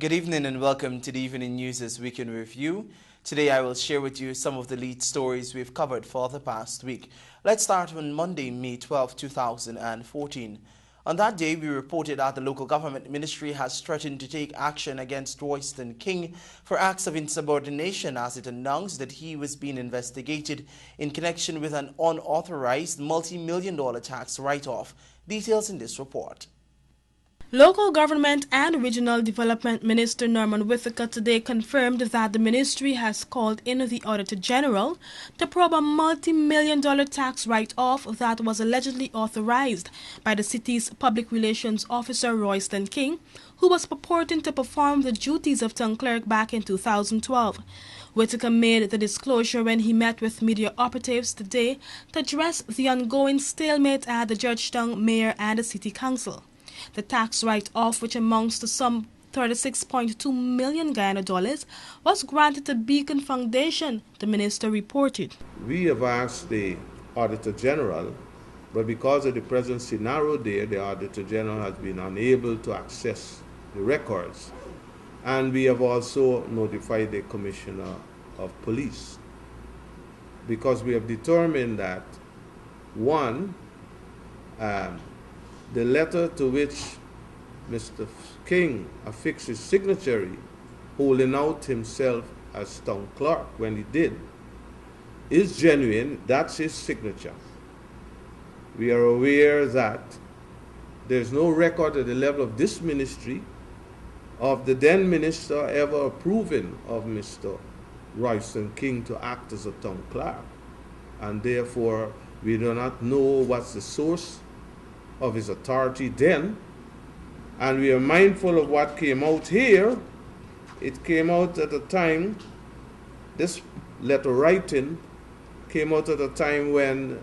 Good evening and welcome to the Evening News' Weekend Review. Today I will share with you some of the lead stories we've covered for the past week. Let's start on Monday, May 12, 2014. On that day, we reported that the local government ministry has threatened to take action against Royston King for acts of insubordination as it announced that he was being investigated in connection with an unauthorized multi-million-dollar tax write-off. Details in this report. Local Government and Regional Development Minister Norman Whittaker today confirmed that the ministry has called in the Auditor General to probe a multi-million-dollar tax write-off that was allegedly authorized by the city's public relations officer Royston King, who was purporting to perform the duties of town clerk back in 2012. Whittaker made the disclosure when he met with media operatives today to address the ongoing stalemate at the Georgetown Mayor and the City Council. The tax write-off, which amounts to some $36.2 million Guyana dollars, was granted to Beacon Foundation, the minister reported. We have asked the Auditor General, but because of the present scenario there, the Auditor General has been unable to access the records. And we have also notified the Commissioner of Police, because we have determined that, one, the letter to which Mr. King affixed his signature, holding out himself as town clerk when he did, is genuine. That's his signature. We are aware that there's no record at the level of this ministry of the then minister ever approving of Mr. Royston King to act as a town clerk. And therefore, we do not know what's the source of his authority then, and we are mindful of what came out here. It came out at a time, this letter writing came out at a time when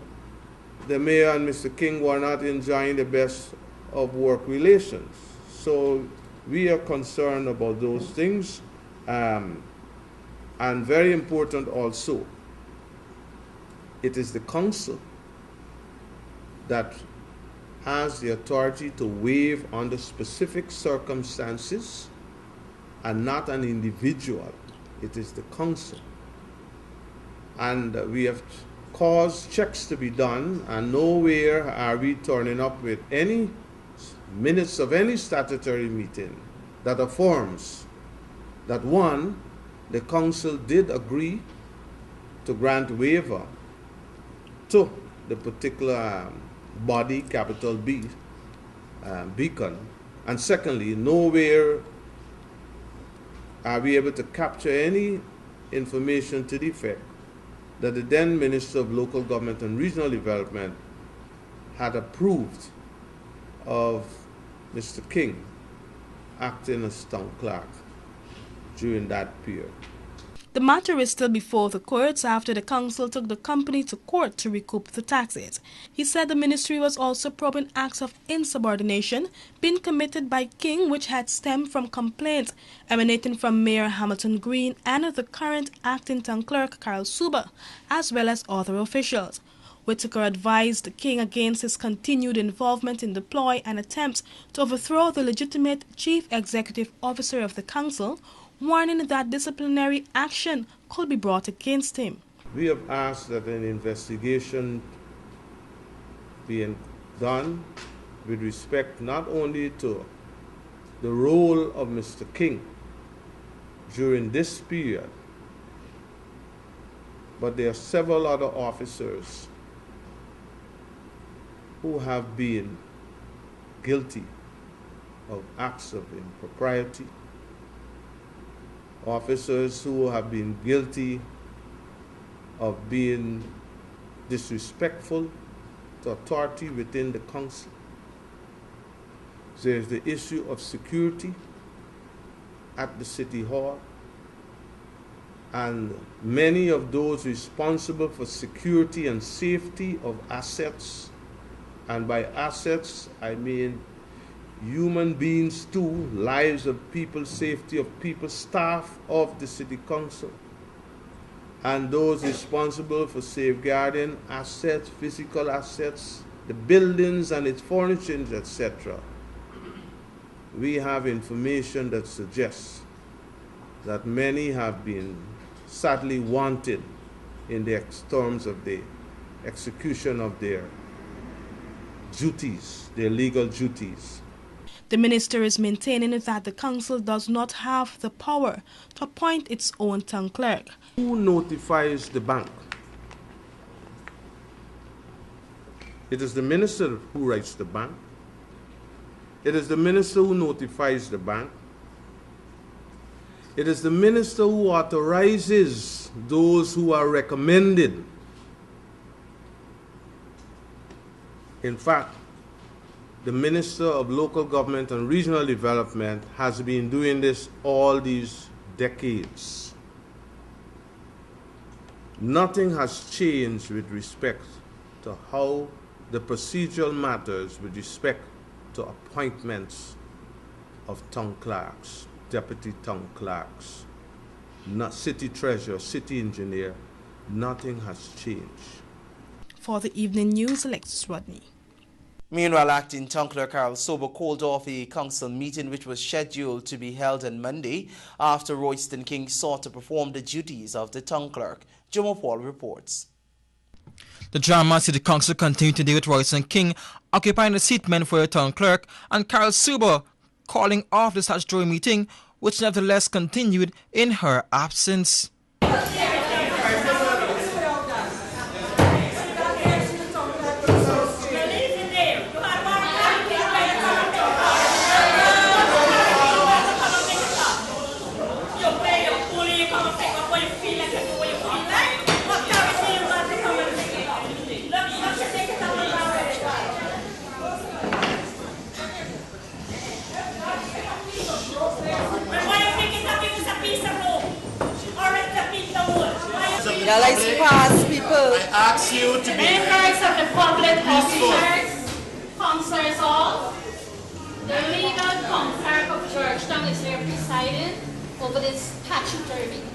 the mayor and Mr. King were not enjoying the best of work relations. So we are concerned about those things, and very important also, it is the council that has the authority to waive under specific circumstances and not an individual. It is the council. And we have caused checks to be done, and nowhere are we turning up with any minutes of any statutory meeting that affirms that, one, the council did agree to grant waiver to the particular body, capital B, Beacon, and secondly, nowhere are we able to capture any information to the effect that the then Minister of Local Government and Regional Development had approved of Mr. King acting as town clerk during that period. The matter is still before the courts after the council took the company to court to recoup the taxes. He said the ministry was also probing acts of insubordination being committed by King, which had stemmed from complaints emanating from Mayor Hamilton Green and the current acting town clerk Carl Suba, as well as other officials. Whittaker advised King against his continued involvement in the ploy and attempts to overthrow the legitimate chief executive officer of the council, warning that disciplinary action could be brought against him. We have asked that an investigation be done with respect not only to the role of Mr. King during this period, but there are several other officers who have been guilty of acts of impropriety, officers who have been guilty of being disrespectful to authority within the council. There's the issue of security at the City Hall, and many of those responsible for security and safety of assets, and by assets I mean human beings too, lives of people, safety of people, staff of the City Council, and those responsible for safeguarding assets, physical assets, the buildings and its furnishings, etc. we have information that suggests that many have been sadly wanted in the terms of the execution of their duties, their legal duties. The minister is maintaining that the council does not have the power to appoint its own town clerk. Who notifies the bank? It is the minister who writes the bank. It is the minister who notifies the bank. It is the minister who authorizes those who are recommended. In fact, the Minister of Local Government and Regional Development has been doing this all these decades. Nothing has changed with respect to how the procedural matters with respect to appointments of town clerks, deputy town clerks, not city treasurer, city engineer. Nothing has changed. For the evening news, Alexis Rodney. Meanwhile, acting town clerk Carol Sober called off a council meeting which was scheduled to be held on Monday after Royston King sought to perform the duties of the town clerk. Jomo Paul reports. The Drama City Council continued today with Royston King occupying the seat meant for a town clerk and Carol Sober calling off the statutory meeting, which nevertheless continued in her absence. Yeah, like pass people. I ask you to be members of the public officers, councillors all. The legal clerk of Georgetown is here presiding over this statutory meeting.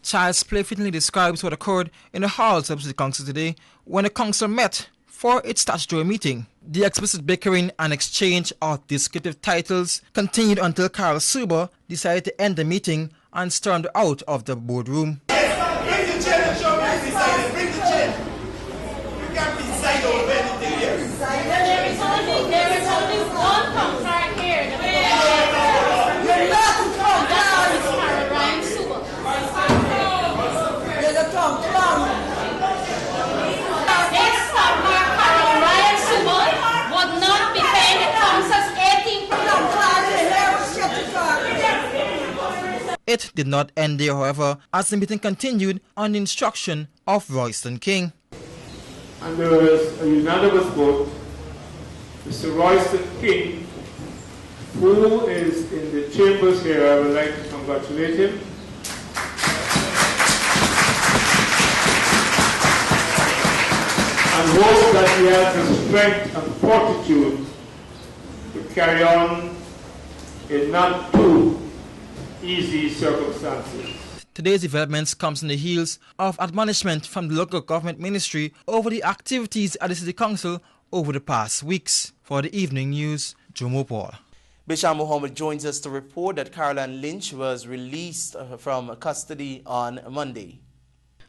Child's Play fittingly describes what occurred in the halls of the council today when the council met for its statutory meeting. The explicit bickering and exchange of descriptive titles continued until Carol Sober decided to end the meeting and stormed out of the boardroom. Bring the chair and show me presiding. Bring the chair. You can't preside over anything here. There is only one contract here. You're not the town That is Caroline Sober. You're the town clerk. This Caroline Sober would not be paying the council's 18%. It did not end there, however, as the meeting continued on the instruction of Royston King. And there was a unanimous vote. Mr. Royston King, who is in the chambers here, I would like to congratulate him. And hope that he has the strength and fortitude to carry on in not too easy circumstances. Today's developments comes in the heels of admonishment from the local government ministry over the activities at the city council over the past weeks. For the evening news, Jomo Paul. Bisham Mohammed joins us to report that Caroline Lynch was released from custody on Monday.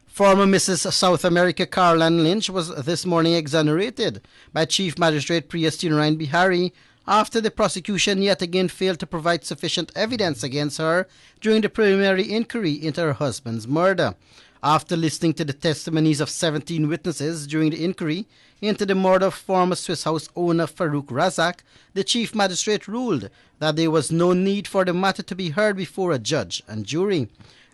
Former Mrs. South America Caroline Lynch was this morning exonerated by Chief Magistrate Priyastine Ryan Bihari after the prosecution yet again failed to provide sufficient evidence against her during the preliminary inquiry into her husband's murder. After listening to the testimonies of 17 witnesses during the inquiry into the murder of former Swiss House owner Farouk Razak, the Chief Magistrate ruled that there was no need for the matter to be heard before a judge and jury.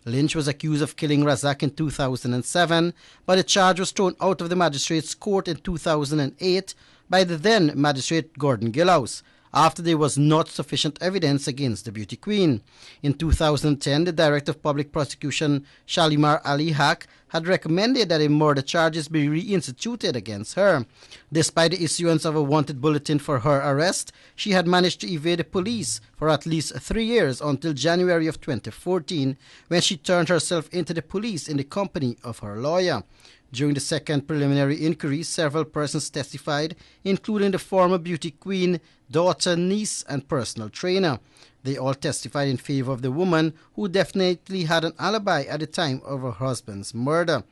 Lynch was accused of killing Razak in 2007, but the charge was thrown out of the magistrate's court in 2008 by the then Magistrate Gordon Gilhouse, after there was not sufficient evidence against the beauty queen. In 2010, the Director of Public Prosecution, Shalimar Ali Haq, had recommended that a murder charges be reinstituted against her. Despite the issuance of a wanted bulletin for her arrest, she had managed to evade the police for at least 3 years until January of 2014, when she turned herself into the police in the company of her lawyer. During the second preliminary inquiry, several persons testified, including the former beauty queen, daughter, niece, and personal trainer. They all testified in favor of the woman, who definitely had an alibi at the time of her husband's murder.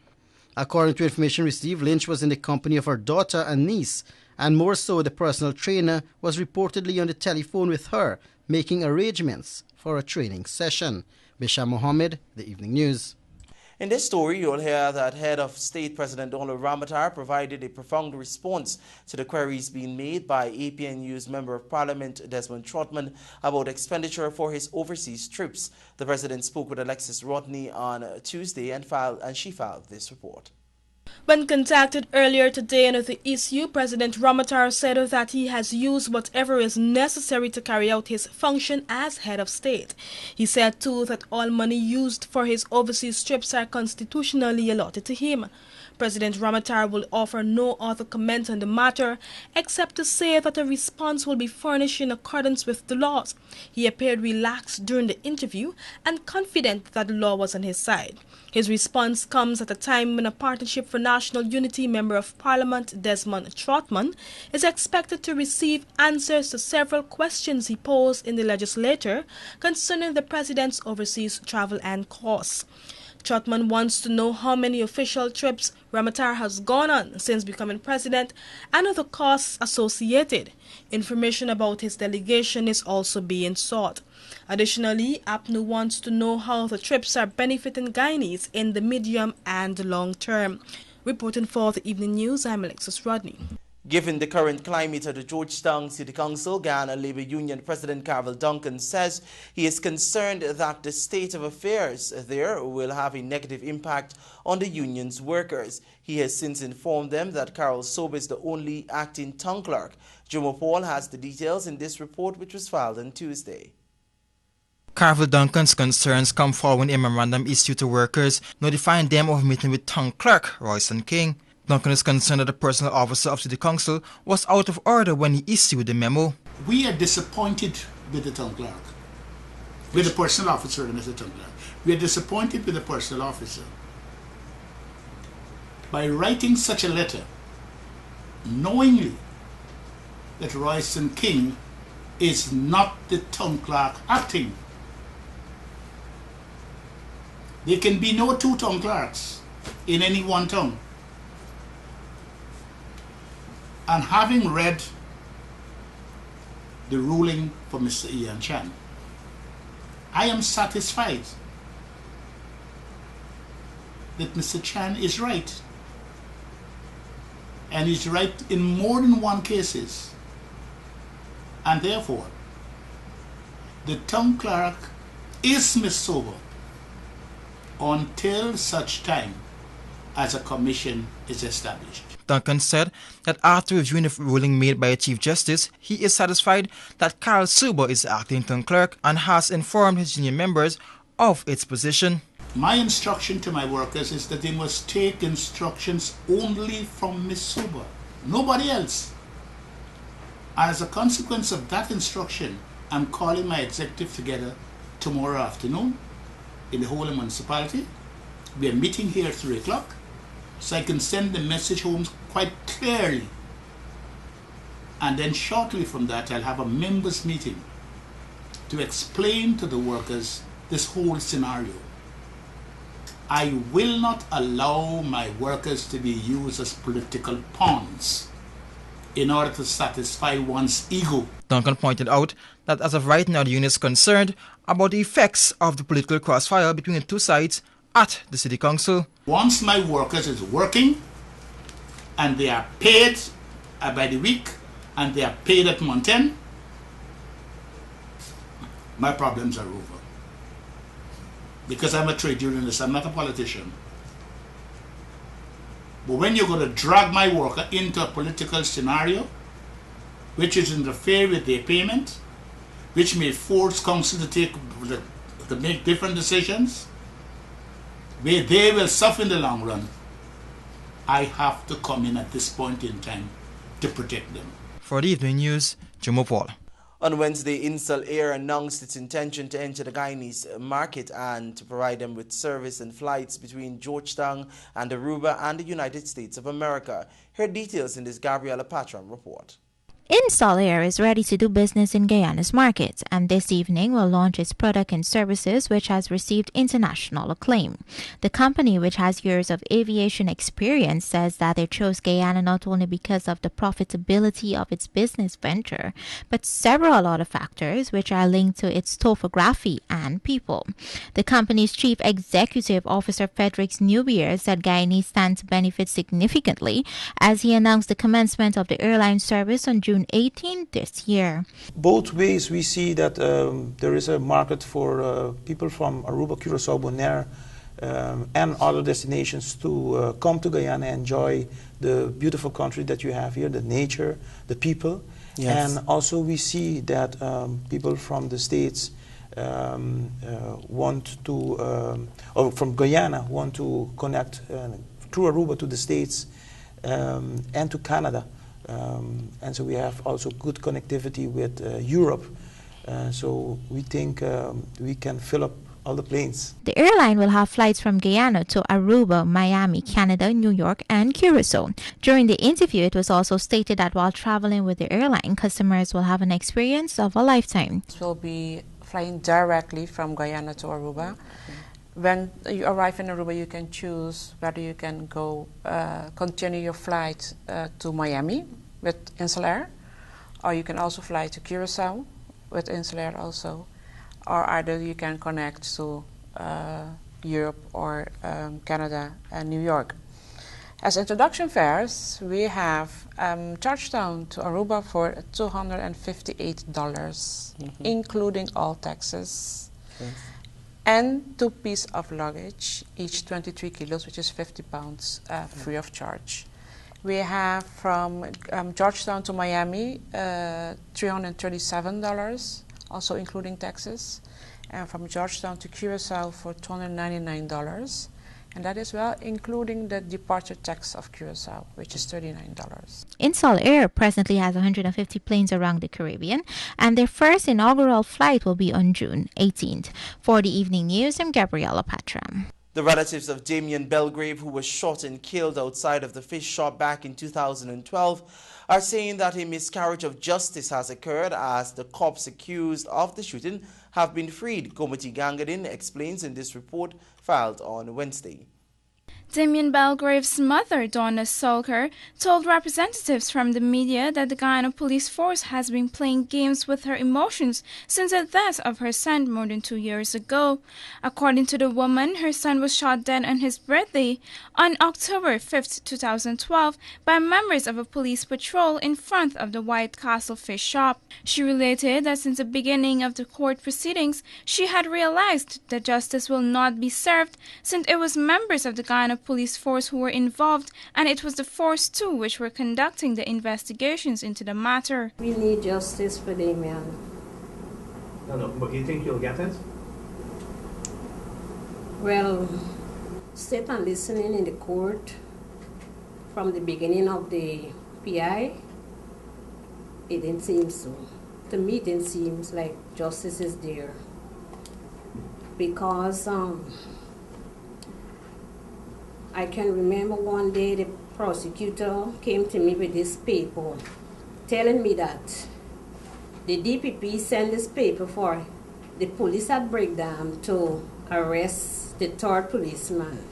According to information received, Lynch was in the company of her daughter and niece, and more so, the personal trainer was reportedly on the telephone with her, making arrangements for a training session. Bisham Mohammed, The Evening News. In this story, you'll hear that Head of State President Donald Ramotar provided a profound response to the queries being made by APNU's Member of Parliament Desmond Trotman about expenditure for his overseas trips. The President spoke with Alexis Rodney on Tuesday and she filed this report. When contacted earlier today on the issue, President Ramotar said that he has used whatever is necessary to carry out his function as head of state. He said too that all money used for his overseas trips are constitutionally allotted to him. President Ramotar will offer no other comment on the matter except to say that a response will be furnished in accordance with the laws. He appeared relaxed during the interview and confident that the law was on his side. His response comes at a time when a Partnership for National Unity Member of Parliament Desmond Trotman is expected to receive answers to several questions he posed in the legislature concerning the President's overseas travel and costs. Trotman wants to know how many official trips Ramotar has gone on since becoming president and the costs associated. Information about his delegation is also being sought. Additionally, APNU wants to know how the trips are benefiting Guyanese in the medium and long term. Reporting for The Evening News, I'm Alexis Rodney. Given the current climate at the Georgetown City Council, Guyana Labour Union President Carville Duncan says he is concerned that the state of affairs there will have a negative impact on the union's workers. He has since informed them that Carol Sober is the only acting town clerk. Jomo Paul has the details in this report, which was filed on Tuesday. Carville Duncan's concerns come following a memorandum issued to workers notifying them of a meeting with town clerk Royston King. Duncan is concerned that the personal officer of City Council was out of order when he issued the memo. We are disappointed with the town clerk, with the personal officer and Mr. Town Clerk. We are disappointed with the personal officer. By writing such a letter, knowingly that Royston King is not the town clerk acting. There can be no two town clerks in any one town. And having read the ruling for Mr. Ian Chan, I am satisfied that Mr. Chan is right. And he's right in more than one cases. And therefore, the town clerk is Ms. Sober until such time as a commission is established. Duncan said that after reviewing the ruling made by the Chief Justice, he is satisfied that Carol Sober is acting town clerk and has informed his union members of its position. My instruction to my workers is that they must take instructions only from Ms. Sober, nobody else. And as a consequence of that instruction, I'm calling my executive together tomorrow afternoon in the whole municipality. We are meeting here at 3 o'clock. So I can send the message home quite clearly. And then shortly from that, I'll have a members' meeting to explain to the workers this whole scenario. I will not allow my workers to be used as political pawns in order to satisfy one's ego. Duncan pointed out that as of right now, the union is concerned about the effects of the political crossfire between the two sides at the City Council. Once my workers is working and they are paid by the week and they are paid at month end, my problems are over. Because I'm a trade unionist, I'm not a politician. But when you're going to drag my worker into a political scenario, which is interfere with their payment, which may force council to make different decisions, where they will suffer in the long run, I have to come in at this point in time to protect them. For the Evening News, Jomo Paul. On Wednesday, Insel Air announced its intention to enter the Guyanese market and to provide them with service and flights between Georgetown and Aruba and the United States of America. Here are details in this Gabriela Patram report. Insel Air is ready to do business in Guyana's market, and this evening will launch its product and services, which has received international acclaim. The company, which has years of aviation experience, says that it chose Guyana not only because of the profitability of its business venture, but several other factors which are linked to its topography and people. The company's chief executive officer, Frederick Nubier, said Guyanese stand to benefit significantly as he announced the commencement of the airline service on June 18 this year. Both ways we see that there is a market for people from Aruba, Curacao, Bonaire, and other destinations to come to Guyana and enjoy the beautiful country that you have here, the nature, the people. Yes. And also we see that people from the States want to, or from Guyana want to connect through Aruba to the States and to Canada. And so we have also good connectivity with Europe. So we think we can fill up all the planes. The airline will have flights from Guyana to Aruba, Miami, Canada, New York, and Curacao. During the interview, it was also stated that while traveling with the airline, customers will have an experience of a lifetime. We'll be flying directly from Guyana to Aruba. When you arrive in Aruba, you can choose whether you can go continue your flight to Miami with Insel Air, or you can also fly to Curacao with Insel Air also, or either you can connect to Europe or Canada and New York. As introduction fares, we have Georgetown to Aruba for $258, including all taxes. Yes. And 2 pieces of luggage, each 23 kilos, which is 50 pounds, free of charge. We have from Georgetown to Miami, $337, also including taxes. And from Georgetown to Curacao for $299. And that is well including the departure tax of Curacao, which is $39. Insel Air presently has 150 planes around the Caribbean, and their first inaugural flight will be on June 18th. For the Evening News, I'm Gabriela Patram. The relatives of Damien Belgrave, who was shot and killed outside of the fish shop back in 2012, are saying that a miscarriage of justice has occurred as the cops accused of the shooting have been freed. Gomati Gangadin explains in this report filed on Wednesday. Damien Belgrave's mother, Donna Sulker, told representatives from the media that the Guyana Police Force has been playing games with her emotions since the death of her son more than 2 years ago. According to the woman, her son was shot dead on his birthday on October 5, 2012 by members of a police patrol in front of the White Castle fish shop. She related that since the beginning of the court proceedings, she had realized that justice will not be served since it was members of the Guyana Police Force who were involved, and it was the force too which were conducting the investigations into the matter. We need justice for Damien. No, but you think you'll get it? Well, sit and listening in the court from the beginning of the PI, it didn't seem so. To me, it didn't seem like justice is there. Because I can remember one day the prosecutor came to me with this paper telling me that the DPP sent this paper for the police at Breakdown to arrest the third policeman.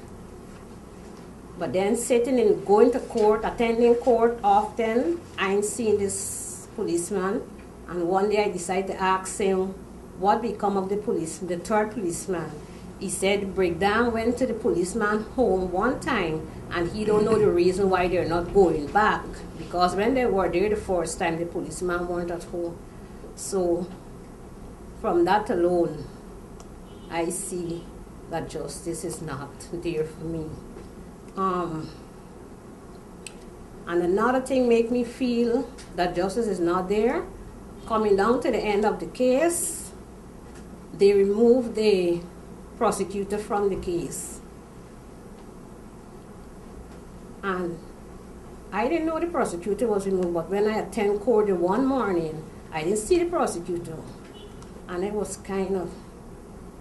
But then sitting and going to court, attending court often, I ain't seen this policeman. And one day I decided to ask him what become of the third policeman. He said Breakdown went to the policeman home one time and he don't know the reason why they're not going back. Because when they were there the first time, the policeman weren't at home. So from that alone, I see that justice is not there for me. And another thing make me feel that justice is not there. Coming down to the end of the case, they removed the prosecutor from the case. And I didn't know the prosecutor was removed, but when I attend court the one morning, I didn't see the prosecutor. And it was kind of,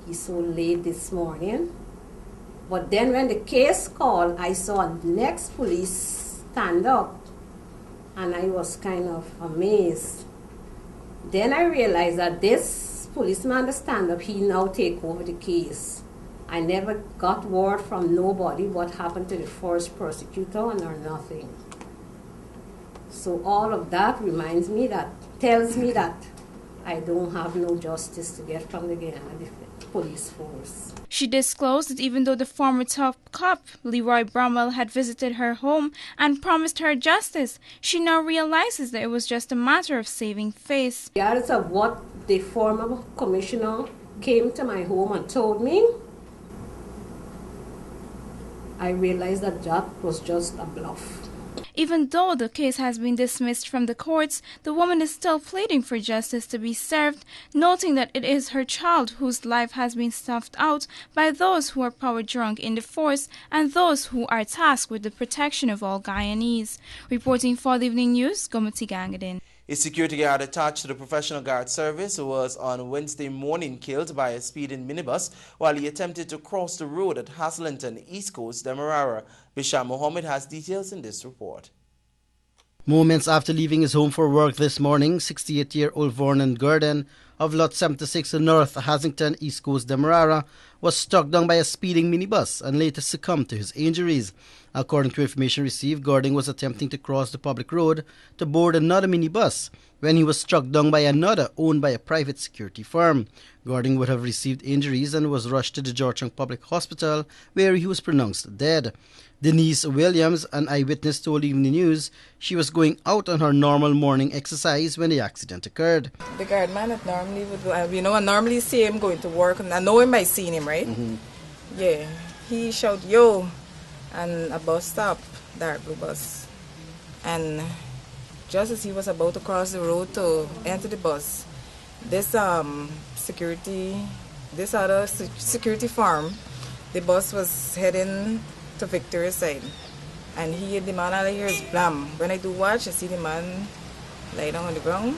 he's so late this morning. But then when the case called, I saw the next police stand up. And I was kind of amazed. Then I realized that this policeman that stand up, he now take over the case. I never got word from nobody what happened to the first prosecutor or nothing. So all of that reminds me that, tells me that I don't have no justice to get from the Guyana police force. She disclosed that even though the former top cop, Leroy Bramwell, had visited her home and promised her justice, she now realizes that it was just a matter of saving face. Regardless of what the former commissioner came to my home and told me, I realized that that was just a bluff. Even though the case has been dismissed from the courts, the woman is still pleading for justice to be served, noting that it is her child whose life has been snuffed out by those who are power drunk in the force and those who are tasked with the protection of all Guyanese. Reporting for the Evening News, Gomati Gangadin. A security guard attached to the Professional Guard Service was on Wednesday morning killed by a speeding minibus while he attempted to cross the road at Haslington, East Coast, Demerara. Bisham Mohammed has details in this report. Moments after leaving his home for work this morning, 68-year-old Vernon Gurdon of Lot 76 North Haslington, East Coast, Demerara, was struck down by a speeding minibus and later succumbed to his injuries. According to information received, Gordon was attempting to cross the public road to board another minibus when he was struck down by another owned by a private security firm. Gordon would have received injuries and was rushed to the Georgetown Public Hospital, where he was pronounced dead. Denise Williams, an eyewitness, told Evening News she was going out on her normal morning exercise when the accident occurred. The guardman that normally would, I normally see him going to work, and I know him by seeing him, right? Mm-hmm. Yeah, he shouted, yo, and a bus stop, dark blue bus. And just as he was about to cross the road to enter the bus, this other security firm, the bus was heading to Victoria's side. And he hit the man, all I hear is blam. When I do watch, I see the man lie down on the ground,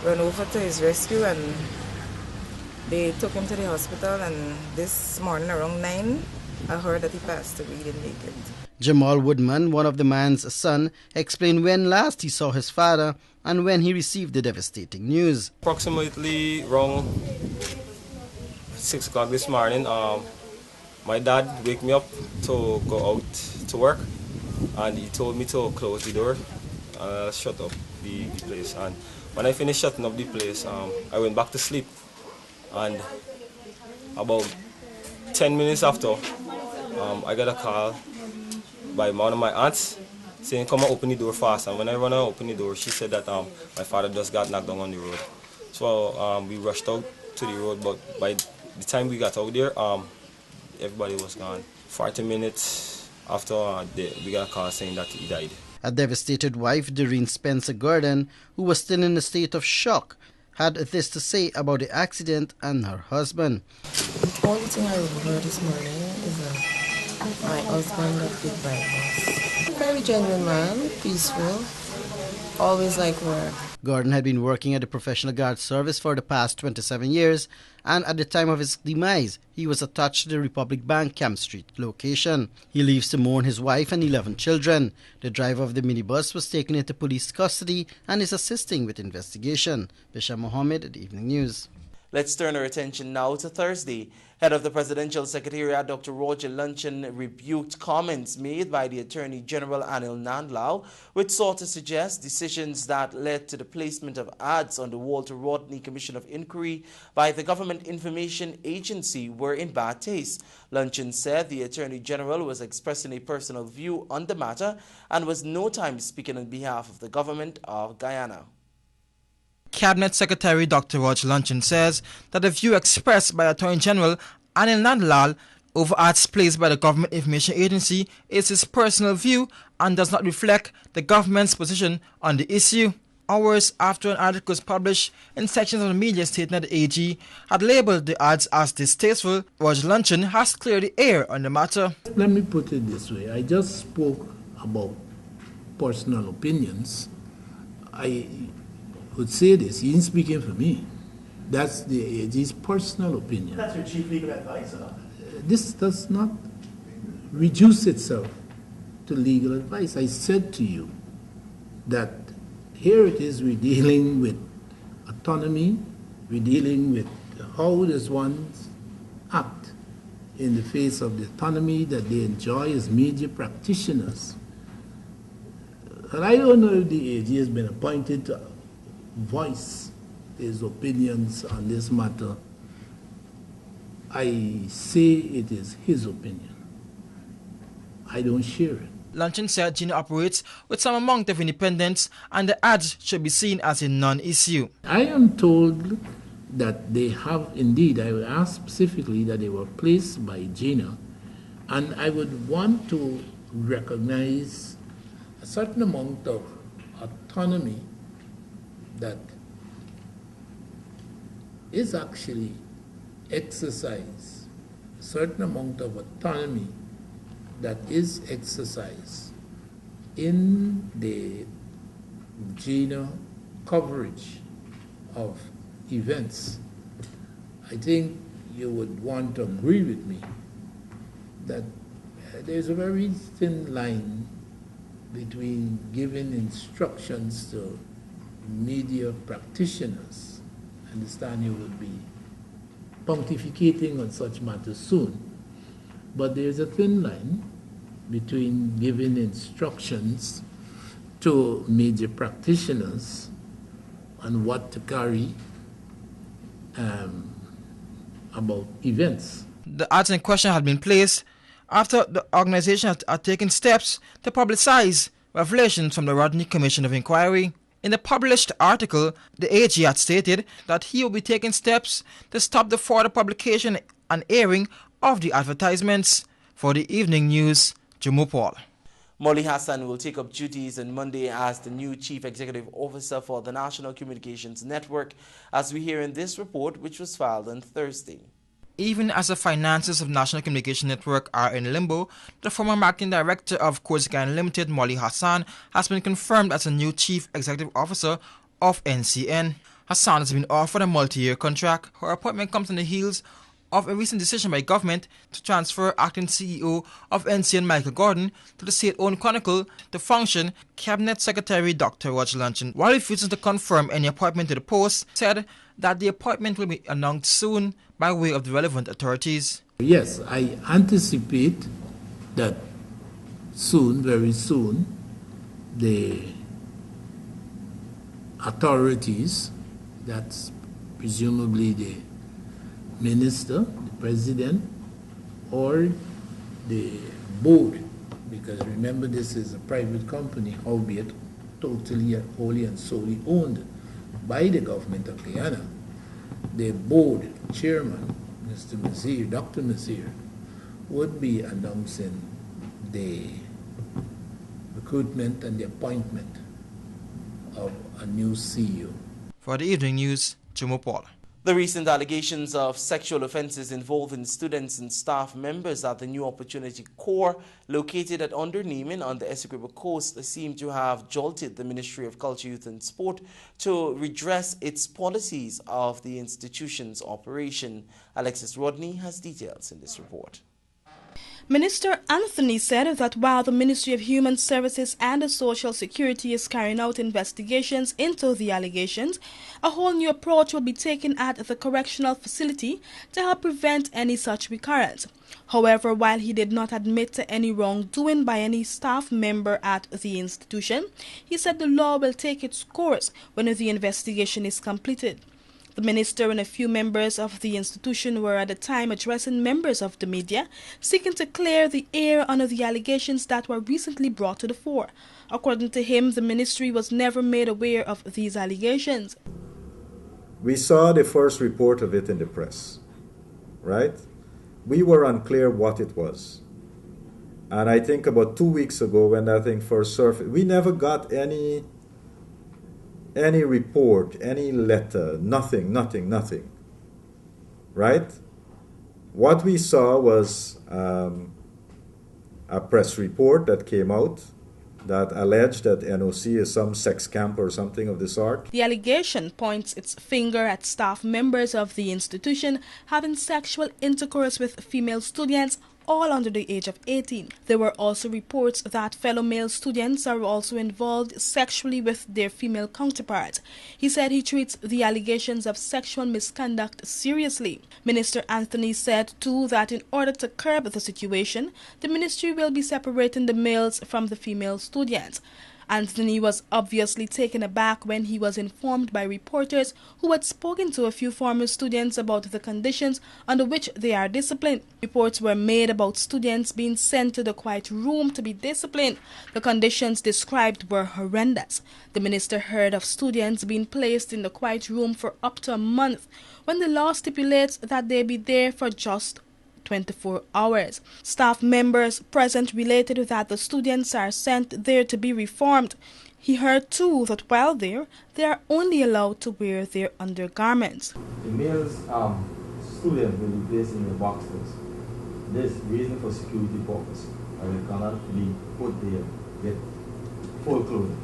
run over to his rescue, and they took him to the hospital. And this morning around 9, I heard that he passed away. He didn't make it. Jamal Woodman, one of the man's son, explained when last he saw his father and when he received the devastating news. Approximately around 6 o'clock this morning, my dad wake me up to go out to work, and he told me to close the door, shut up the place. And when I finished shutting up the place, I went back to sleep. And about 10 minutes after, I got a call by one of my aunts saying, come and open the door fast. And when I run and open the door, she said that my father just got knocked down on the road. So we rushed out to the road, but by the time we got out there, everybody was gone. 40 minutes after, we got a call saying that he died. A devastated wife, Doreen Spencer Gordon, who was still in a state of shock, had this to say about the accident and her husband. The only thing I heard this morning is that my husband got hit by a bus. Very genuine man, peaceful, always like work. Gordon had been working at the Professional Guard Service for the past 27 years, and at the time of his demise, he was attached to the Republic Bank Camp Street location. He leaves to mourn his wife and 11 children. The driver of the minibus was taken into police custody and is assisting with investigation. Bisham Mohammed at the Evening News. Let's turn our attention now to Thursday. Head of the Presidential Secretariat, Dr. Roger Luncheon, rebuked comments made by the Attorney General Anil Nandlall, which sought to suggest decisions that led to the placement of ads on the Walter Rodney Commission of Inquiry by the Government Information Agency were in bad taste. Luncheon said the Attorney General was expressing a personal view on the matter and was no time speaking on behalf of the government of Guyana. Cabinet Secretary Dr. Roger Luncheon says that the view expressed by Attorney General Anil Nandlall over ads placed by the Government Information Agency is his personal view and does not reflect the government's position on the issue. Hours after an article was published in sections of the media stating that the AG had labelled the ads as distasteful, Roger Luncheon has cleared the air on the matter. Let me put it this way. I just spoke about personal opinions. could say this. He isn't speaking for me. That's the AG's personal opinion. That's your chief legal advisor. This does not reduce itself to legal advice. I said to you that here it is, we're dealing with autonomy, we're dealing with how does one act in the face of the autonomy that they enjoy as media practitioners. And I don't know if the AG has been appointed to voice his opinions on this matter. I say it is his opinion. I don't share it. Luncheon said GINA operates with some amount of independence and the ads should be seen as a non-issue. I am told that they have indeed, I will ask specifically that they were placed by GINA, and I would want to recognize a certain amount of autonomy that is actually exercised, a certain amount of autonomy that is exercised in the GINA coverage of events. I think you would want to agree with me that there's a very thin line between giving instructions to media practitioners. I understand you would be pontificating on such matters soon, but there's a thin line between giving instructions to media practitioners on what to carry about events. The ads in question had been placed after the organization had taken steps to publicize revelations from the Rodney Commission of Inquiry. In the published article, the AG had stated that he will be taking steps to stop the further publication and airing of the advertisements. For the evening news, Jumu Paul. Molly Hassan will take up duties on Monday as the new Chief Executive Officer for the National Communications Network, as we hear in this report, which was filed on Thursday. Even as the finances of National Communication Network are in limbo, the former marketing director of Coastal Limited, Molly Hassan, has been confirmed as the new Chief Executive Officer of NCN. Hassan has been offered a multi-year contract. Her appointment comes on the heels of a recent decision by government to transfer acting CEO of NCN Michael Gordon to the state-owned Chronicle to function Cabinet Secretary Dr. Roger Luncheon. While refusing to confirm any appointment to the post, said that the appointment will be announced soon by way of the relevant authorities. Yes, I anticipate that soon, very soon, the authorities, that's presumably the minister, the president, or the board, because remember this is a private company, albeit totally, wholly and solely owned by the government of Guyana. The board chairman, Mr. Mazir, Dr. Mazir, would be announcing the recruitment and the appointment of a new CEO. For the evening news, Jumo Paul. The recent allegations of sexual offences involving students and staff members at the New Opportunity Corps located at Underneeman on the Essequibo Coast seem to have jolted the Ministry of Culture, Youth and Sport to redress its policies of the institution's operation. Alexis Rodney has details in this report. Minister Anthony said that while the Ministry of Human Services and Social Security is carrying out investigations into the allegations, a whole new approach will be taken at the correctional facility to help prevent any such recurrence. However, while he did not admit to any wrongdoing by any staff member at the institution, he said the law will take its course when the investigation is completed. The minister and a few members of the institution were at the time addressing members of the media, seeking to clear the air under the allegations that were recently brought to the fore. According to him, the ministry was never made aware of these allegations. We saw the first report of it in the press, right? We were unclear what it was. And I think about 2 weeks ago when that thing first surfaced, we never got any report, any letter, nothing, right? What we saw was a press report that came out that allege that NOC is some sex camp or something of the sort. The allegation points its finger at staff members of the institution having sexual intercourse with female students, all under the age of 18. There were also reports that fellow male students are also involved sexually with their female counterparts. He said he treats the allegations of sexual misconduct seriously. Minister Anthony said too that in order to curb the situation, the ministry will be separating the males from the female students. Anthony was obviously taken aback when he was informed by reporters who had spoken to a few former students about the conditions under which they are disciplined. Reports were made about students being sent to the quiet room to be disciplined. The conditions described were horrendous. The minister heard of students being placed in the quiet room for up to a month, when the law stipulates that they be there for just 24 hours. Staff members present related that the students are sent there to be reformed. He heard too that while there, they are only allowed to wear their undergarments. The male students will be placed in the boxes. This reason for security purpose. And they cannot be put there with full clothing.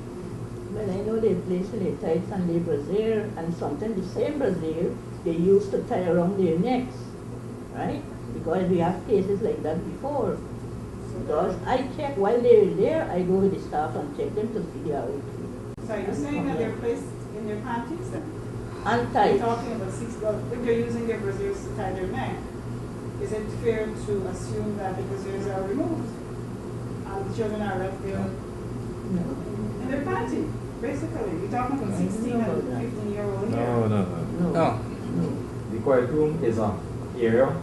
Well, I know they place their tights and their brassiere, and sometimes the same brassiere they used to tie around their necks, right? Because we have cases like that before. Because I check while they're there, I go with the staff and check them to figure out. So you're saying that they're placed in their panties then? And tight. You're talking about 6 girls. If they're using their brassieres to tie their neck, is it fair to assume that the brassieres are removed and the children are left there in their panty? Basically, you're talking about 16 and 15-year-old here. No. The quiet room is an area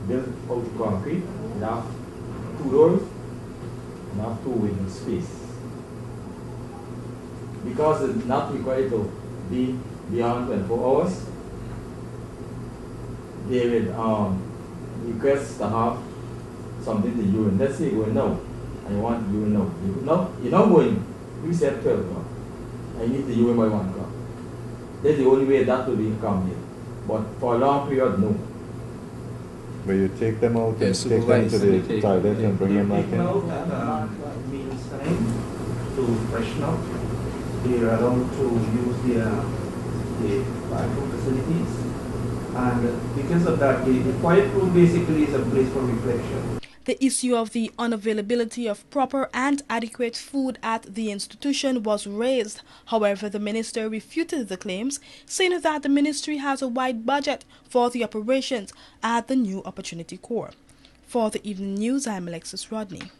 built out of concrete. It has 2 doors and have 2 window space. Because it's not required to be beyond 24 hours, they will request to have something to urine. Let's say you're going now, and you want urine now. You're not going, you said 12 o'clock. I need the urine by 1 o'clock. That's the only way that will be accommodated. But for a long period, no. Where you take them out and take them to the toilet and bring them back in? Meals time to freshen up. They are allowed to use the bathroom facilities. And because of that, the quiet room basically is a place for reflection. The issue of the unavailability of proper and adequate food at the institution was raised. However, the minister refuted the claims, saying that the ministry has a wide budget for the operations at the New Opportunity Corps. For the Evening News, I'm Alexis Rodney.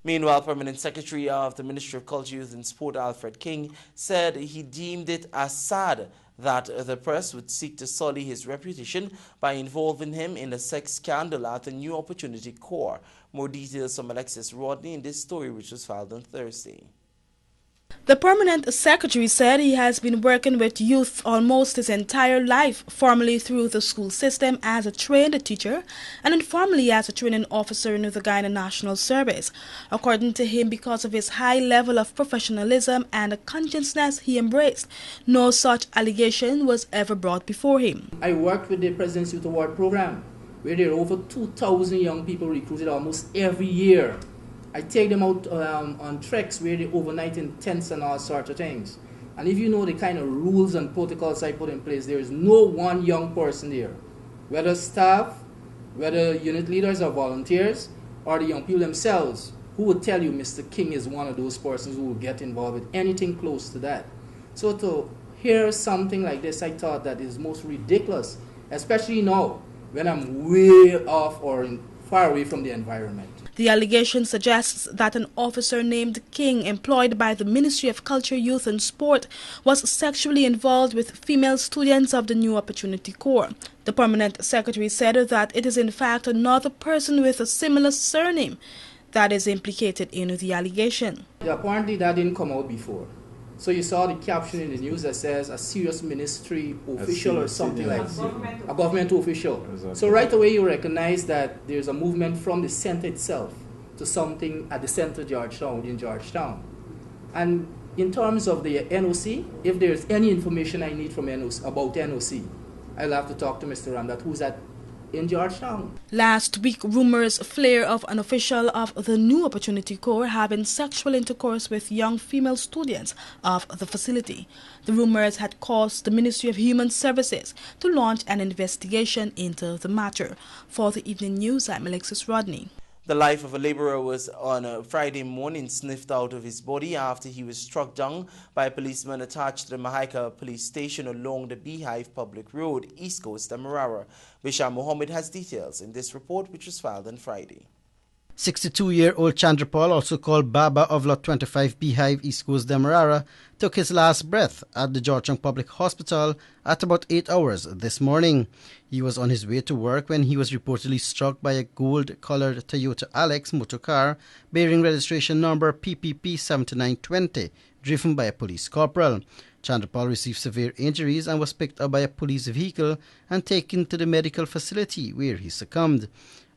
Meanwhile, Permanent Secretary of the Ministry of Culture, Youth and Sport, Alfred King, said he deemed it as sad that the press would seek to sully his reputation by involving him in a sex scandal at the New Opportunity Corps. More details from Alexis Rodney in this story, which was filed on Thursday. The Permanent Secretary said he has been working with youth almost his entire life, formally through the school system as a trained teacher and informally as a training officer in the Guyana National Service. According to him, because of his high level of professionalism and conscientiousness he embraced, no such allegation was ever brought before him. I worked with the President's Youth Award Program, where there are over 2,000 young people recruited almost every year. I take them out on treks where they overnight in tents and all sorts of things. And if you know the kind of rules and protocols I put in place, there is no one young person there, whether staff, whether unit leaders or volunteers, or the young people themselves, who would tell you Mr. King is one of those persons who will get involved with anything close to that. So to hear something like this, I thought that is most ridiculous, especially now when I'm way off or far away from the environment. The allegation suggests that an officer named King, employed by the Ministry of Culture, Youth and Sport, was sexually involved with female students of the New Opportunity Corps. The Permanent Secretary said that it is in fact another person with a similar surname that is implicated in the allegation. Yeah, apparently that didn't come out before. So you saw the caption in the news that says a serious ministry official or something like that. A government official. Exactly. So right away you recognize that there's a movement from the center itself to something at the center of Georgetown, in Georgetown. And in terms of the NOC, if there's any information I need from NOC, about NOC, I'll have to talk to Mr. Ramdat, who's at in Georgetown. Last week, rumors flare of an official of the New Opportunity Corps having sexual intercourse with young female students of the facility. The rumors had caused the Ministry of Human Services to launch an investigation into the matter. For the Evening News, I'm Alexis Rodney. The life of a laborer was on a Friday morning sniffed out of his body after he was struck down by a policeman attached to the Mahaika police station along the Beehive Public Road, East Coast, Demerara. Bisham Mohammed has details in this report, which was filed on Friday. 62-year-old Chandrapal, also called Baba of Lot 25 Beehive, East Coast, Demerara, took his last breath at the Georgetown Public Hospital at about 8 hours this morning. He was on his way to work when he was reportedly struck by a gold-colored Toyota Alex motor car bearing registration number PPP 7920, driven by a police corporal. Chandrapal received severe injuries and was picked up by a police vehicle and taken to the medical facility where he succumbed.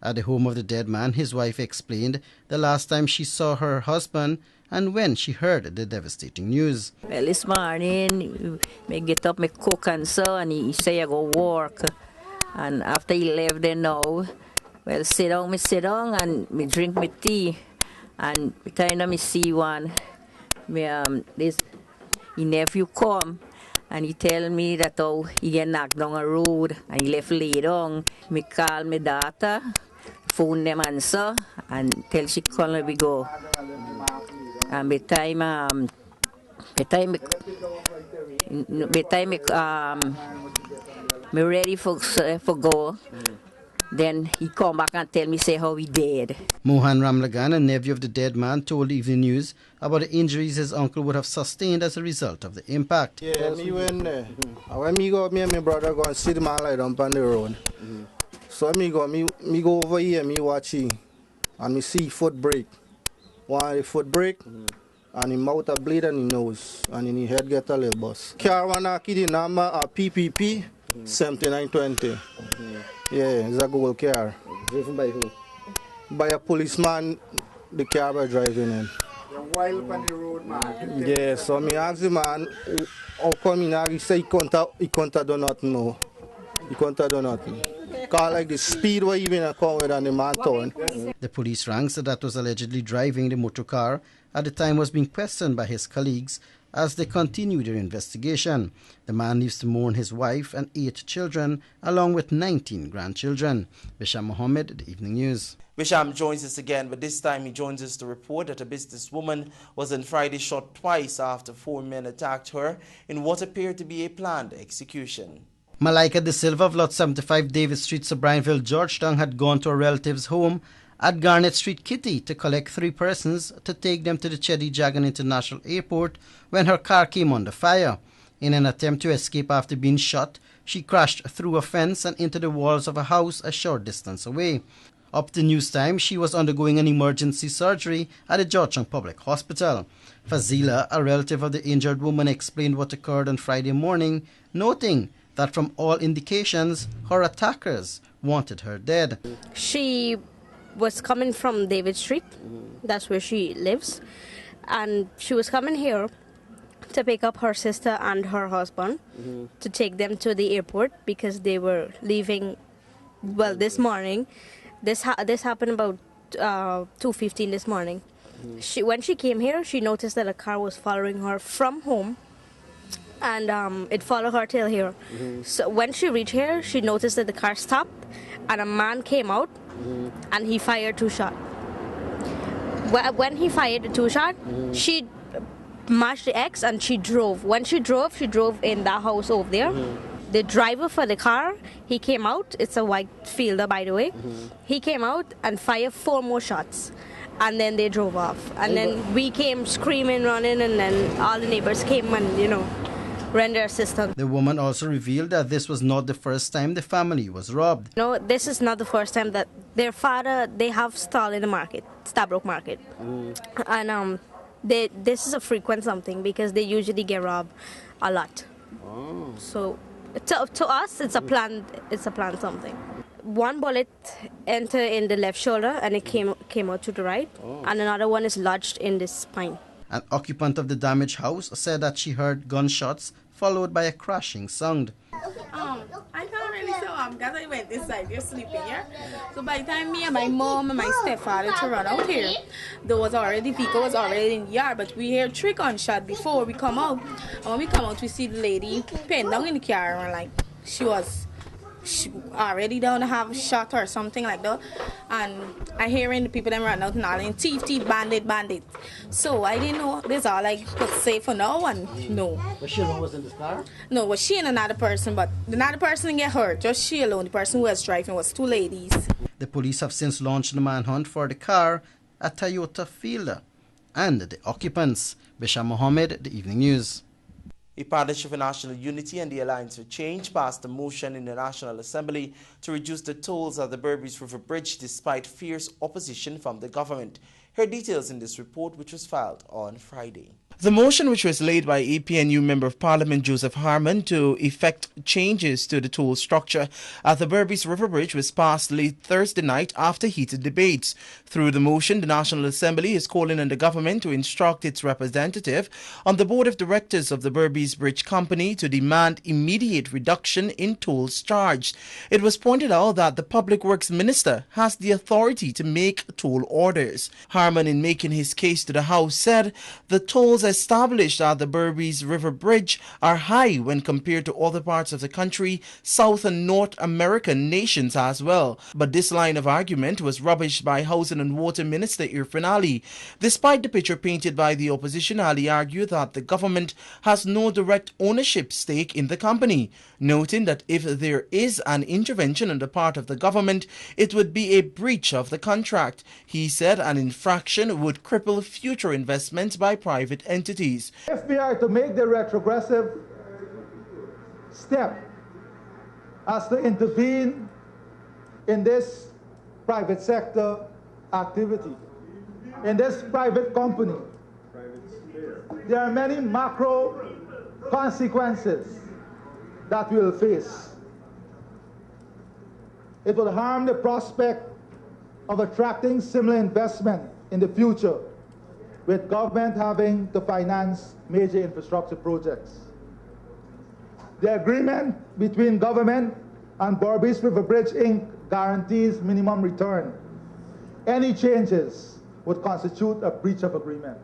At the home of the dead man, his wife explained the last time she saw her husband and when she heard the devastating news. Well, this morning, me get up, me cook and so, and he say I go work. And after he left there now, well, sit down, and me drink my tea. And by the time me see one, his nephew come, and he tell me that he get knocked down a road, and he left lay down. Me call my daughter, phone them answer, and tell she call me go. And by the time me ready for go, then he come back and tell me say how he dead. Mohan Ramlagan, a nephew of the dead man, told Evening News about the injuries his uncle would have sustained as a result of the impact. Yeah, me went there. When me go, me and my brother go and see the man lie down on the road. So me go over here, me watch him, and me see foot break. One foot break, and his mouth a bleed and his nose, and in his head get a little bust. Car one kid in number a PPP 7920. Yeah, it's a gold car. Driven by who? By a policeman, the car by driving in. You're wild on the road, man. Yeah, so me ask the man, how come he say he can't do nothing more. He can't do nothing. Cause like the speed was even a car with and the man turn. The police ranks that was allegedly driving the motor car at the time was being questioned by his colleagues as they continue their investigation. The man lives to mourn his wife and 8 children, along with 19 grandchildren. Bisham Mohammed, The Evening News. Bisham joins us again, but this time he joins us to report that a businesswoman was on Friday shot twice after 4 men attacked her in what appeared to be a planned execution. Malaika De Silva of Lot 75 Davis Street, Sobrinesville, Georgetown, had gone to a relative's home at Garnet Street, Kitty, to collect 3 persons to take them to the Cheddi Jagan International Airport when her car came under fire. In an attempt to escape after being shot, she crashed through a fence and into the walls of a house a short distance away. Up to news time, she was undergoing an emergency surgery at the Georgetown Public Hospital. Fazila, a relative of the injured woman, explained what occurred on Friday morning, noting that from all indications, her attackers wanted her dead. She was coming from David Street, that's where she lives, and she was coming here to pick up her sister and her husband to take them to the airport because they were leaving, well, this morning. This happened about 2:15 this morning. When she came here, she noticed that a car was following her from home, and it followed her till here. So when she reached here, she noticed that the car stopped, and a man came out, and he fired 2 shots. When he fired the 2 shots, she mashed the X and she drove. When she drove in that house over there. The driver for the car, he came out. It's a white Fielder, by the way. He came out and fired 4 more shots. And then they drove off. And then we came screaming, running, and then all the neighbors came and, render assistance. The woman also revealed that this was not the first time the family was robbed. No, this is not the first time that their father, they have stall in the market, Stabrook Market. And this is a frequent something because they usually get robbed a lot. So to us, it's a planned something. 1 bullet entered in the left shoulder and it came out to the right, and another one is lodged in the spine. An occupant of the damaged house said that she heard gunshots followed by a crashing sound. I can't really show because I went inside, you're sleeping here. So by the time me and my mom and my stepfather to run out here, the vehicle was already in the yard, but we hear 3 gunshots before we come out. And when we come out, we see the lady pinned down in the car, and like she already down to have a shot or something like that. And I hearing the people them run out and all in thief, bandit. So I didn't know. That's all I could say for now. And no. But she alone was in this car? No, was she and another person, but another person didn't get hurt. Just she alone. The person who was driving was 2 ladies. The police have since launched the manhunt for the car at Toyota Field and the occupants. Bisham Mohammed, The Evening News. A Partnership for National Unity and the Alliance for Change passed a motion in the National Assembly to reduce the tolls at the Berbice River Bridge despite fierce opposition from the government. Here are details in this report, which was filed on Friday. The motion, which was laid by APNU Member of Parliament Joseph Harman to effect changes to the toll structure at the Berbice River Bridge, was passed late Thursday night after heated debates. Through the motion, the National Assembly is calling on the government to instruct its representative on the board of directors of the Berbice Bridge Company to demand immediate reduction in tolls charged. It was pointed out that the Public Works Minister has the authority to make toll orders. Harman, in making his case to the House, said the tolls established at the Berbice River Bridge are high when compared to other parts of the country, South and North American nations as well. But this line of argument was rubbished by Housing and Water Minister Irfan Ali. Despite the picture painted by the opposition, Ali argued that the government has no direct ownership stake in the company, noting that if there is an intervention on the part of the government, it would be a breach of the contract. He said an infraction would cripple future investments by private entities. If we are to make the retrogressive step as to intervene in this private sector activity, in this private company, there are many macro consequences that we will face. It will harm the prospect of attracting similar investment in the future, with government having to finance major infrastructure projects. The agreement between government and Berbice River Bridge Inc. guarantees minimum return. Any changes would constitute a breach of agreement.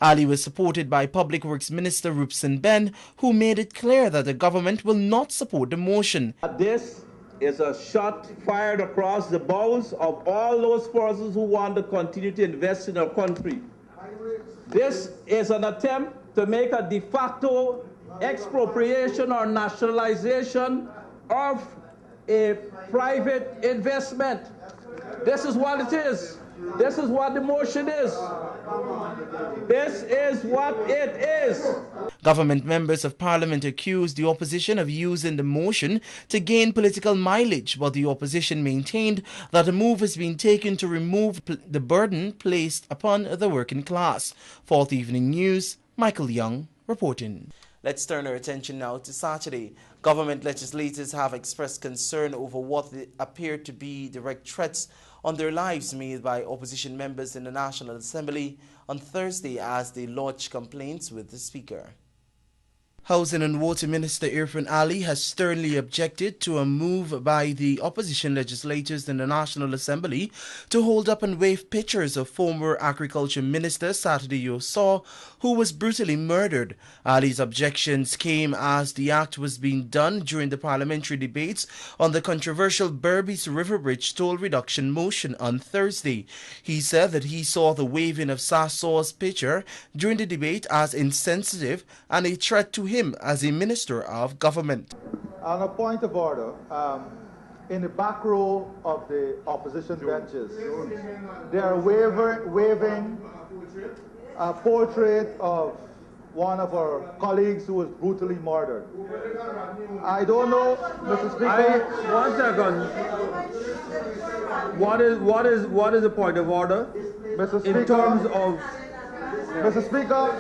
Ali was supported by Public Works Minister Rupson Ben, who made it clear that the government will not support the motion. This is a shot fired across the bows of all those forces who want to continue to invest in our country. This is an attempt to make a de facto expropriation or nationalization of a private investment. This is what it is. This is what the motion is. This is what it is. Government members of parliament accused the opposition of using the motion to gain political mileage, but the opposition maintained that a move has been taken to remove the burden placed upon the working class. Fourth Evening News, Michael Young reporting. Let's turn our attention now to Saturday. Government legislators have expressed concern over what appear to be direct threats on their lives made by opposition members in the National Assembly on Thursday as they lodged complaints with the Speaker. Housing and Water Minister Irfan Ali has sternly objected to a move by the opposition legislators in the National Assembly to hold up and wave pictures of former Agriculture Minister Saturday Yosaw, who was brutally murdered. Ali's objections came as the act was being done during the parliamentary debates on the controversial Berbice River Bridge toll reduction motion on Thursday. He said that he saw the waving of Sasaw's picture during the debate as insensitive and a threat to him as a minister of government. On a point of order, in the back row of the opposition benches, they are waving a portrait of one of our colleagues who was brutally murdered. I don't know, Mr. Speaker. One second. What is the point of order? Mr. Speaker, in terms of... Mr. Speaker,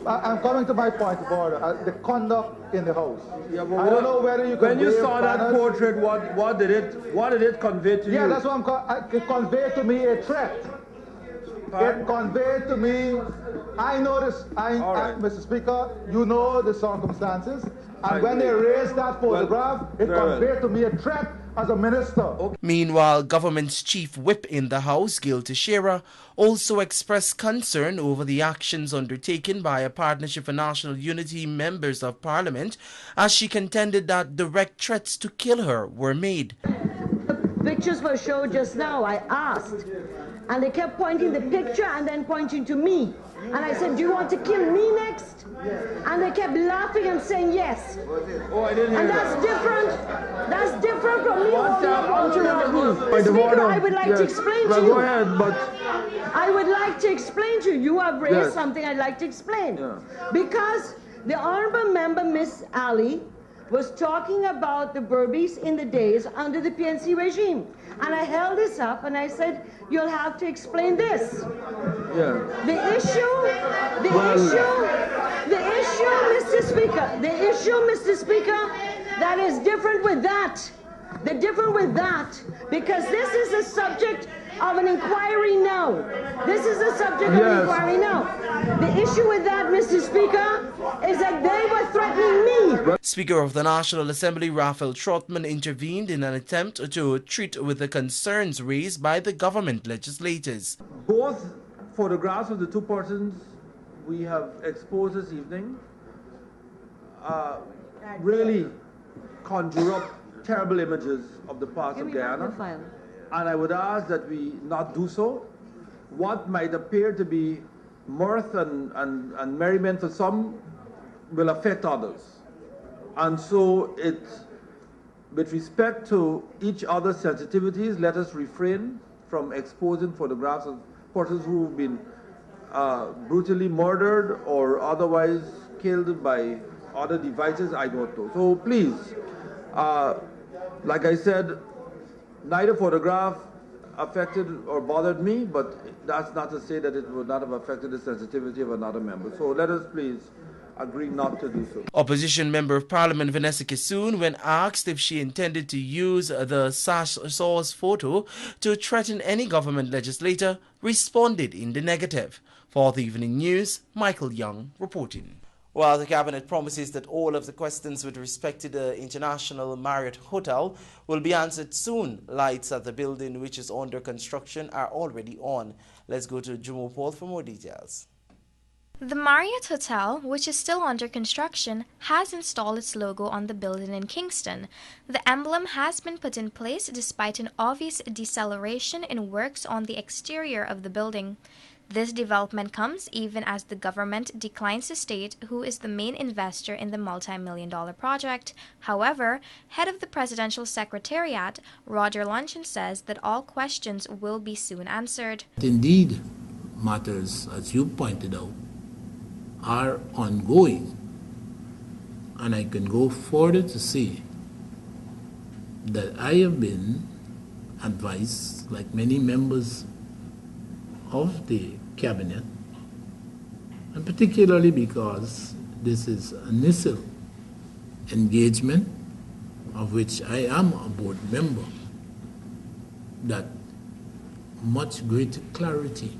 I'm coming to my point of order, the conduct in the House. Yeah, I don't know whether you can when you saw banners. that portrait, what did it convey to you? Yeah, that's what it conveyed to me a threat. It conveyed to me, I know this, Mr. Speaker, you know the circumstances. And when they raised that photograph, it conveyed to me a threat as a minister. Meanwhile, government's chief whip in the House, Gil Teixeira, also expressed concern over the actions undertaken by a Partnership for National Unity members of Parliament, as she contended that direct threats to kill her were made. Pictures were showed just now. I asked, and they kept pointing the picture and then pointing to me. And I said, do you want to kill me next? And they kept laughing and saying yes. Oh, I didn't hear and that's different. That's different from me holding up on Rodney. Speaker, I would like to explain to you. Go ahead, but I would like to explain to you. You have raised something I'd like to explain. Because the honorable member, Miss Ali, was talking about the Berbice in the days under the PNC regime. And I held this up and I said, you'll have to explain this. The issue, Mr. Speaker, that is different with that. They're different with that because this is a subject of an inquiry now. This is a subject of an inquiry now. The issue with that, Mr. Speaker, is that they were threatening me. Speaker of the National Assembly, Raphael Trotman, intervened in an attempt to treat with the concerns raised by the government legislators. both photographs of the two persons we have exposed this evening really conjure up terrible images of the past of Guyana. And I would ask that we not do so. What might appear to be mirth and merriment for some will affect others. And so with respect to each other's sensitivities, let us refrain from exposing photographs of persons who have been brutally murdered or otherwise killed by other devices, I don't know. So please, like I said, neither photograph affected or bothered me, but that's not to say that it would not have affected the sensitivity of another member. So let us please agree not to do so. Opposition Member of Parliament Vanessa Kissoon, when asked if she intended to use the source photo to threaten any government legislator, responded in the negative. For the Evening News, Michael Young reporting. While the Cabinet promises that all of the questions with respect to the International Marriott Hotel will be answered soon, lights at the building, which is under construction, are already on. Let's go to Jumo Paul for more details. The Marriott Hotel, which is still under construction, has installed its logo on the building in Kingston. The emblem has been put in place despite an obvious deceleration in works on the exterior of the building. This development comes even as the government declines to state who is the main investor in the multi-million-dollar project. However, head of the Presidential Secretariat, Roger Luncheon, says that all questions will be soon answered. Indeed, matters, as you pointed out, are ongoing, and I can go further to say that I have been advised, like many members of the Cabinet, and particularly because this is an initial engagement of which I am a board member, that much greater clarity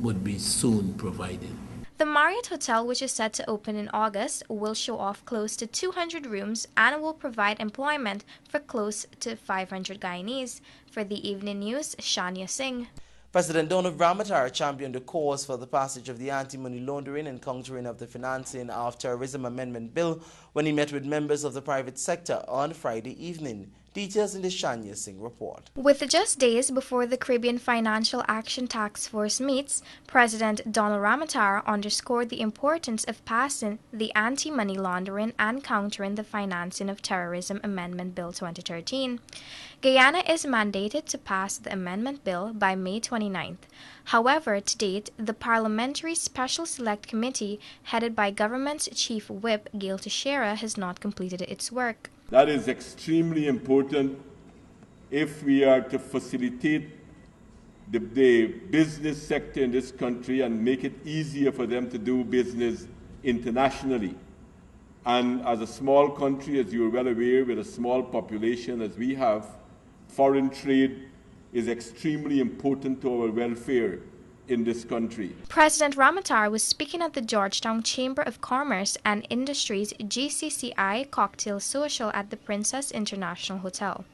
would be soon provided. The Marriott Hotel, which is set to open in August, will show off close to 200 rooms and will provide employment for close to 500 Guyanese. For the Evening News, Shania Singh. President Donald Ramotar championed the cause for the passage of the Anti-Money Laundering and Countering of the Financing of Terrorism Amendment Bill when he met with members of the private sector on Friday evening. Details in the Shania Singh report. With just days before the Caribbean Financial Action Task Force meets, President Donald Ramotar underscored the importance of passing the Anti-Money Laundering and Countering the Financing of Terrorism Amendment Bill 2013. Guyana is mandated to pass the amendment bill by May 29th. However, to date, the Parliamentary Special Select Committee, headed by Government's Chief Whip, Gil Teixeira, has not completed its work. That is extremely important if we are to facilitate the business sector in this country and make it easier for them to do business internationally. And as a small country, as you are well aware, with a small population as we have, foreign trade is extremely important to our welfare. in this country. President Ramatar was speaking at the Georgetown Chamber of Commerce and Industries GCCI cocktail social at the Princess International Hotel.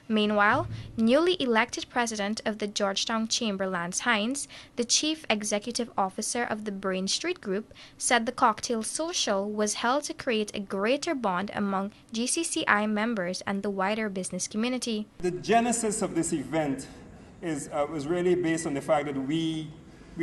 Meanwhile, newly elected president of the Georgetown Chamber, Lance Hines, the chief executive officer of the Brain Street Group, said the cocktail social was held to create a greater bond among GCCI members and the wider business community. The genesis of this event was really based on the fact that we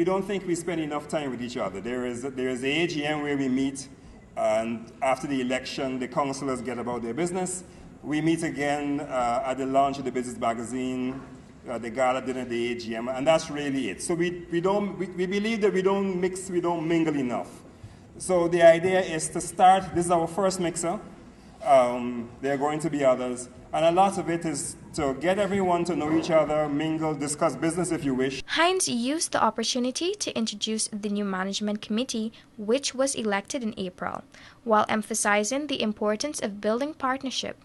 don't think we spend enough time with each other. There is the AGM where we meet, and after the election, the councillors get about their business. We meet again at the launch of the Business Magazine, the gala dinner, the AGM, and that's really it. So we believe that we don't mix, we don't mingle enough. So the idea is to start, this is our first mixer. There are going to be others. And a lot of it is to get everyone to know each other, mingle, discuss business if you wish. Hines used the opportunity to introduce the new management committee, which was elected in April, while emphasizing the importance of building partnership.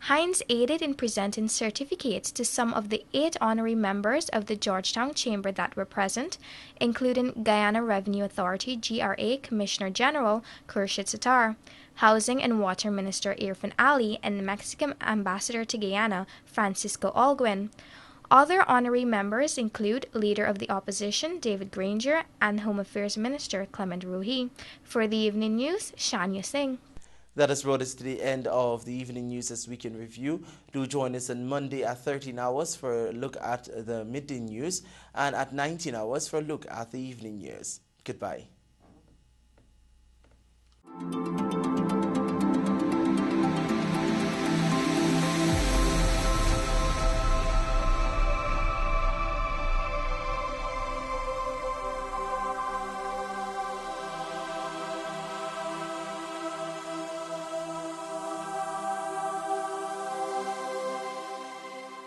Hines aided in presenting certificates to some of the 8 honorary members of the Georgetown Chamber that were present, including Guyana Revenue Authority GRA Commissioner General Khurshid Sattar, Housing and Water Minister Irfan Ali, and Mexican Ambassador to Guyana Francisco Olguin. Other honorary members include Leader of the Opposition David Granger and Home Affairs Minister Clement Ruhi. For the Evening News, Shania Singh. That has brought us to the end of the Evening News as Weekend Review. Do join us on Monday at 13 hours for a look at the midday news and at 19 hours for a look at the evening news. Goodbye.